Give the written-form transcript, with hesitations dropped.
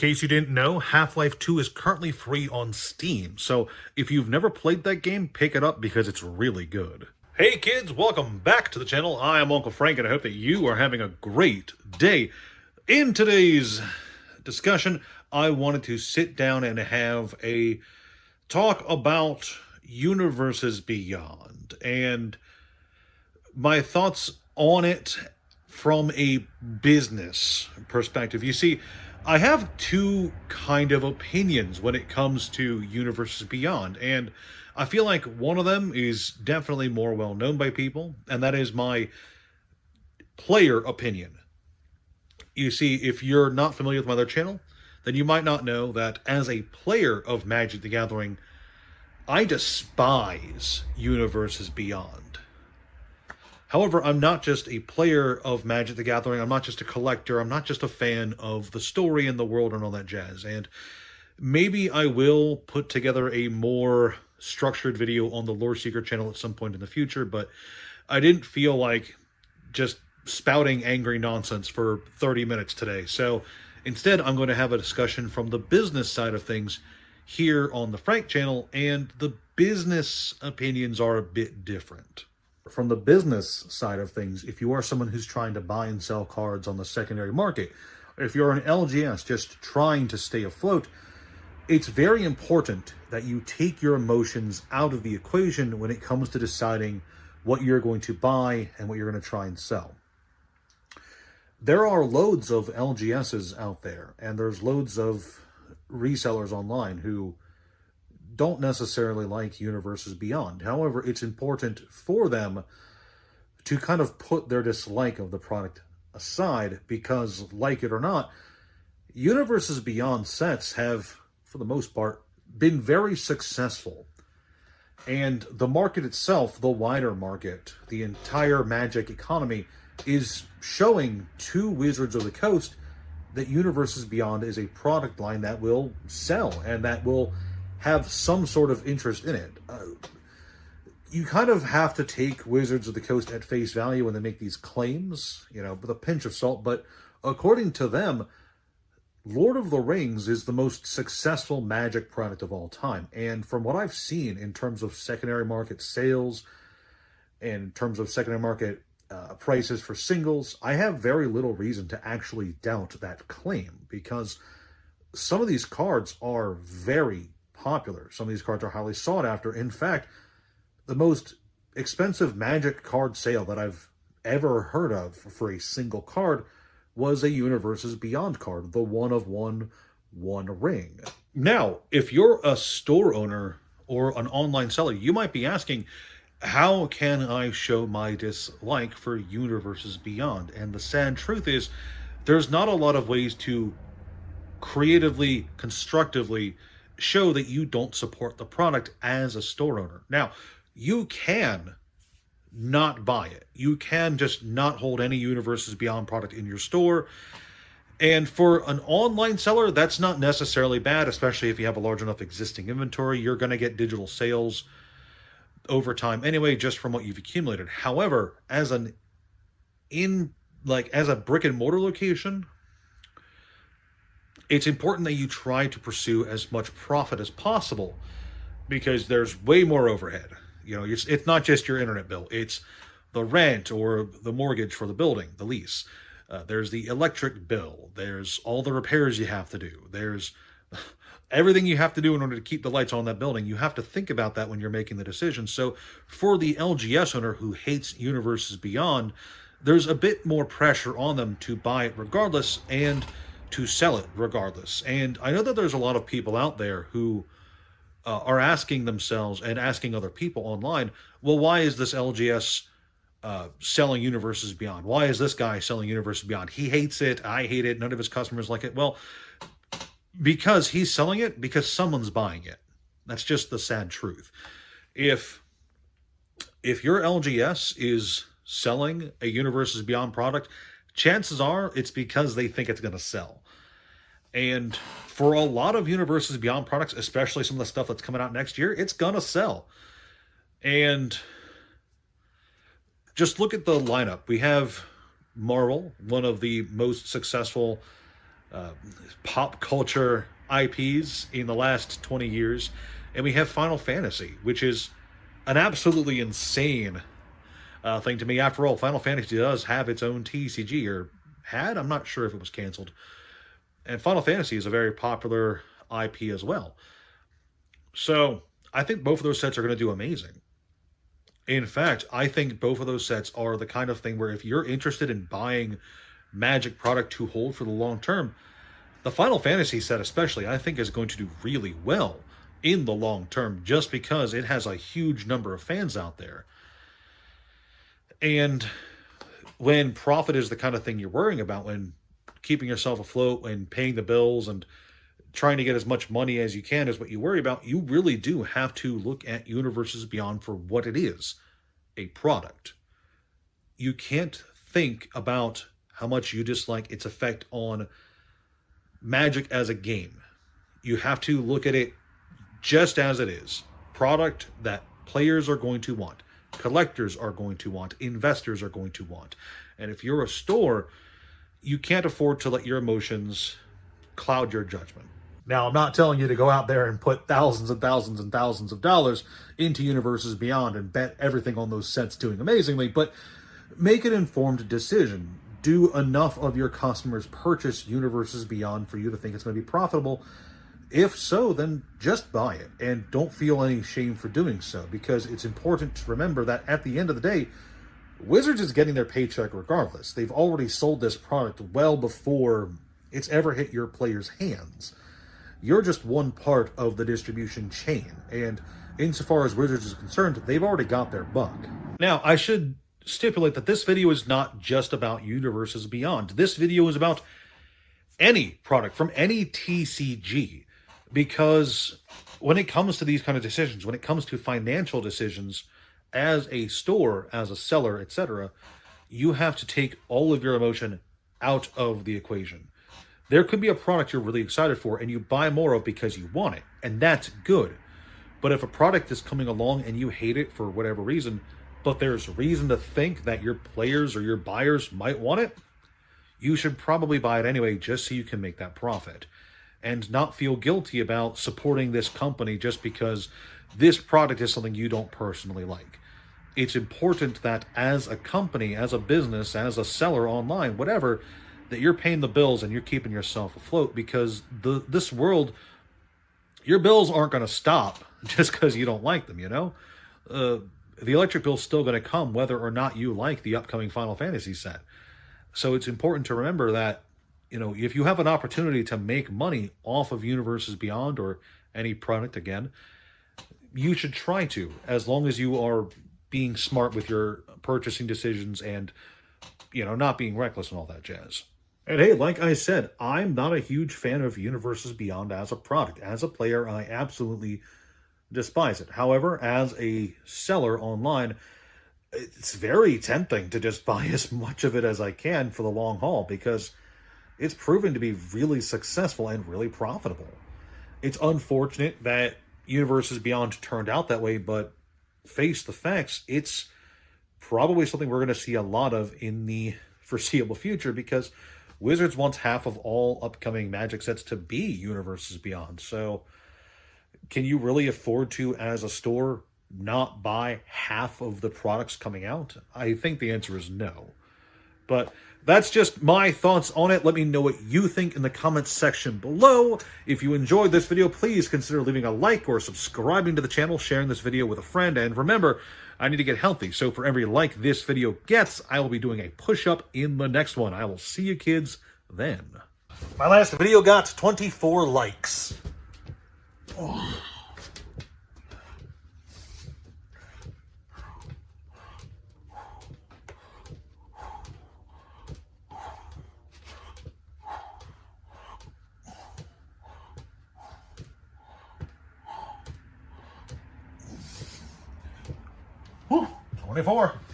Case you didn't know, Half-Life 2 is currently free on Steam, so if you've never played that game, pick it up because it's really good. Hey kids, welcome back to the channel. I am Uncle Frank and I hope that you are having a great day. In today's discussion, I wanted to sit down and have a talk about Universes Beyond and my thoughts on it from a business perspective. You see, I have two kind of opinions when it comes to Universes Beyond, and I feel like one of them is definitely more well known by people, and that is my player opinion. You see, if you're not familiar with my other channel, then you might not know that as a player of Magic the Gathering, I despise Universes Beyond. However, I'm not just a player of Magic the Gathering, I'm not just a collector, I'm not just a fan of the story and the world and all that jazz. And maybe I will put together a more structured video on the Lore Seeker channel at some point in the future, but I didn't feel like just spouting angry nonsense for 30 minutes today. So instead, I'm going to have a discussion from the business side of things here on the Frank channel, and the business opinions are a bit different. From the business side of things, if you are someone who's trying to buy and sell cards on the secondary market, or if you're an LGS just trying to stay afloat, it's very important that you take your emotions out of the equation when it comes to deciding what you're going to buy and what you're going to try and sell. There are loads of LGSs out there, and there's loads of resellers online who don't necessarily like Universes Beyond. However, it's important for them to kind of put their dislike of the product aside because, like it or not, Universes Beyond sets have, for the most part, been very successful. And the market itself, the wider market, the entire Magic economy, is showing to Wizards of the Coast that Universes Beyond is a product line that will sell and that will have some sort of interest in it. You kind of have to take Wizards of the Coast at face value when they make these claims, with a pinch of salt, but according to them, Lord of the Rings is the most successful Magic product of all time. And from what I've seen in terms of secondary market sales, and in terms of secondary market prices for singles, I have very little reason to actually doubt that claim, because some of these cards are very popular. Some of these cards are highly sought after. In fact, the most expensive Magic card sale that I've ever heard of for a single card was a Universes Beyond card, the one of one ring. Now, if you're a store owner or an online seller, you might be asking, how can I show my dislike for Universes Beyond? And the sad truth is, there's not a lot of ways to creatively, constructively show that you don't support the product as a store owner. Now, you can not buy it. You can just not hold any Universes Beyond product in your store. And for an online seller, that's not necessarily bad, especially if you have a large enough existing inventory. You're going to get digital sales over time anyway, just from what you've accumulated. However, as a brick and mortar location, it's important that you try to pursue as much profit as possible, because there's way more overhead. It's not just your internet bill. It's the rent or the mortgage for the building, the lease. There's the electric bill. There's all the repairs you have to do. There's everything you have to do in order to keep the lights on that building. You have to think about that when you're making the decision. So for the LGS owner who hates Universes Beyond, there's a bit more pressure on them to buy it regardless and to sell it regardless. And I know that there's a lot of people out there who are asking themselves and asking other people online, well, why is this LGS selling Universes Beyond? Why is this guy selling Universes Beyond? He hates it. I hate it. None of his customers like it. Well, because he's selling it, because someone's buying it. That's just the sad truth. If your LGS is selling a Universes Beyond product, chances are it's because they think it's going to sell. And for a lot of Universes Beyond products, especially some of the stuff that's coming out next year, it's going to sell. And just look at the lineup. We have Marvel, one of the most successful pop culture IPs in the last 20 years, and we have Final Fantasy, which is an absolutely insane thing to me. After all, Final Fantasy does have its own TCG, or had. I'm not sure if it was canceled. And Final Fantasy is a very popular IP as well. So I think both of those sets are going to do amazing. In fact, I think both of those sets are the kind of thing where if you're interested in buying Magic product to hold for the long term, the Final Fantasy set especially, I think, is going to do really well in the long term just because it has a huge number of fans out there. And when profit is the kind of thing you're worrying about, when keeping yourself afloat and paying the bills and trying to get as much money as you can is what you worry about, you really do have to look at Universes Beyond for what it is, a product. You can't think about how much you dislike its effect on Magic as a game. You have to look at it just as it is. Product that players are going to want, collectors are going to want, investors are going to want. And if you're a store, you can't afford to let your emotions cloud your judgment. Now, I'm not telling you to go out there and put thousands and thousands and thousands of dollars into Universes Beyond and bet everything on those sets doing amazingly, but make an informed decision. Do enough of your customers purchase Universes Beyond for you to think it's going to be profitable? If so, then just buy it, and don't feel any shame for doing so, because it's important to remember that at the end of the day, Wizards is getting their paycheck regardless. They've already sold this product well before it's ever hit your players' hands. You're just one part of the distribution chain, and insofar as Wizards is concerned, they've already got their buck. Now, I should stipulate that this video is not just about Universes Beyond. This video is about any product from any TCG, because when it comes to these kind of decisions, when it comes to financial decisions, as a store, as a seller, etc., you have to take all of your emotion out of the equation. There could be a product you're really excited for and you buy more of because you want it, and that's good. But if a product is coming along and you hate it for whatever reason, but there's reason to think that your players or your buyers might want it, you should probably buy it anyway just so you can make that profit. And not feel guilty about supporting this company just because this product is something you don't personally like. It's important that as a company, as a business, as a seller online, whatever, that you're paying the bills and you're keeping yourself afloat, because this world, your bills aren't going to stop just because you don't like them, you know? The electric bill's still going to come whether or not you like the upcoming Final Fantasy set. So it's important to remember that, you know, if you have an opportunity to make money off of Universes Beyond or any product again, you should try to, as long as you are being smart with your purchasing decisions and, you know, not being reckless and all that jazz. And hey, like I said, I'm not a huge fan of Universes Beyond as a product. As a player, I absolutely despise it. However, as a seller online, it's very tempting to just buy as much of it as I can for the long haul, because it's proven to be really successful and really profitable. It's unfortunate that Universes Beyond turned out that way, but face the facts, it's probably something we're going to see a lot of in the foreseeable future, because Wizards wants half of all upcoming Magic sets to be Universes Beyond. So can you really afford to, as a store, not buy half of the products coming out? I think the answer is no. But that's just my thoughts on it. Let me know what you think in the comments section below. If you enjoyed this video, please consider leaving a like or subscribing to the channel, sharing this video with a friend. And remember, I need to get healthy, so for every like this video gets, I will be doing a push-up in the next one. I will see you kids then. My last video got 24 likes. Oh. Whew, 24.